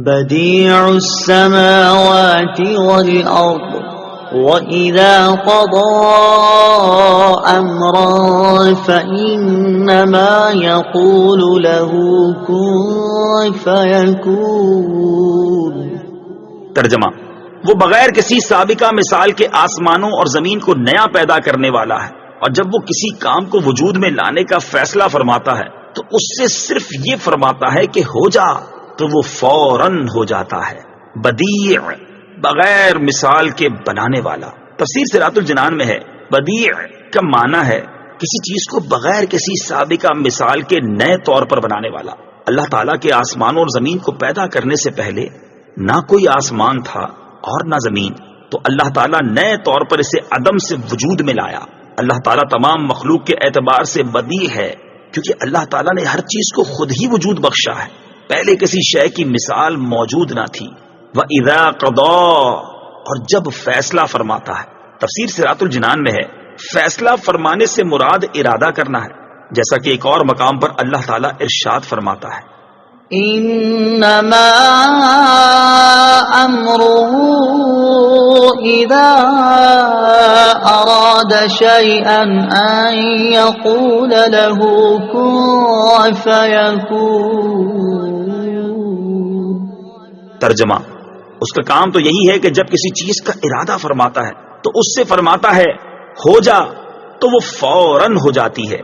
بديع السماوات والأرض وإذا قضى أمرا فإنما يقول له كن فيكون۔ ترجمہ: وہ بغیر کسی سابقہ مثال کے آسمانوں اور زمین کو نیا پیدا کرنے والا ہے، اور جب وہ کسی کام کو وجود میں لانے کا فیصلہ فرماتا ہے تو اس سے صرف یہ فرماتا ہے کہ ہو جا، تو وہ فوراً ہو جاتا ہے۔ بدیع، بغیر مثال کے بنانے والا۔ تفسیر صراط الجنان میں ہے بدیع کا معنی ہے کسی چیز کو بغیر کسی سابقہ مثال کے نئے طور پر بنانے والا۔ اللہ تعالیٰ کے آسمانوں اور زمین کو پیدا کرنے سے پہلے نہ کوئی آسمان تھا اور نہ زمین، تو اللہ تعالیٰ نئے طور پر اسے عدم سے وجود میں لایا۔ اللہ تعالیٰ تمام مخلوق کے اعتبار سے بدیع ہے، کیونکہ اللہ تعالیٰ نے ہر چیز کو خود ہی وجود بخشا ہے، پہلے کسی شے کی مثال موجود نہ تھی۔ وَإِذَا قَضَى، اور جب فیصلہ فرماتا ہے۔ تفسیر صراط الجنان میں ہے فیصلہ فرمانے سے مراد ارادہ کرنا ہے، جیسا کہ ایک اور مقام پر اللہ تعالیٰ ارشاد فرماتا ہے انما امره اذا اراد شيئا ان يقول له كن فيكون۔ ترجمہ: اس کا کام تو یہی ہے کہ جب کسی چیز کا ارادہ فرماتا ہے تو اس سے فرماتا ہے ہو جا، تو وہ فوراً ہو جاتی ہے۔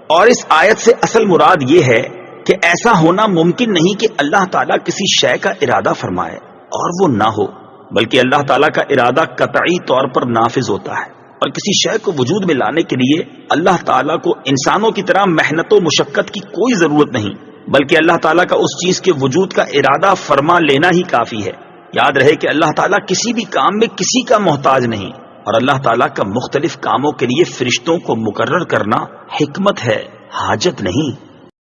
اور اس آیت سے اصل مراد یہ ہے کہ ایسا ہونا ممکن نہیں کہ اللہ تعالیٰ کسی شے کا ارادہ فرمائے اور وہ نہ ہو، بلکہ اللہ تعالیٰ کا ارادہ قطعی طور پر نافذ ہوتا ہے، اور کسی شے کو وجود میں لانے کے لیے اللہ تعالیٰ کو انسانوں کی طرح محنت و مشقت کی کوئی ضرورت نہیں، بلکہ اللہ تعالیٰ کا اس چیز کے وجود کا ارادہ فرما لینا ہی کافی ہے۔ یاد رہے کہ اللہ تعالیٰ کسی بھی کام میں کسی کا محتاج نہیں، اور اللہ تعالیٰ کا مختلف کاموں کے لیے فرشتوں کو مقرر کرنا حکمت ہے، حاجت نہیں۔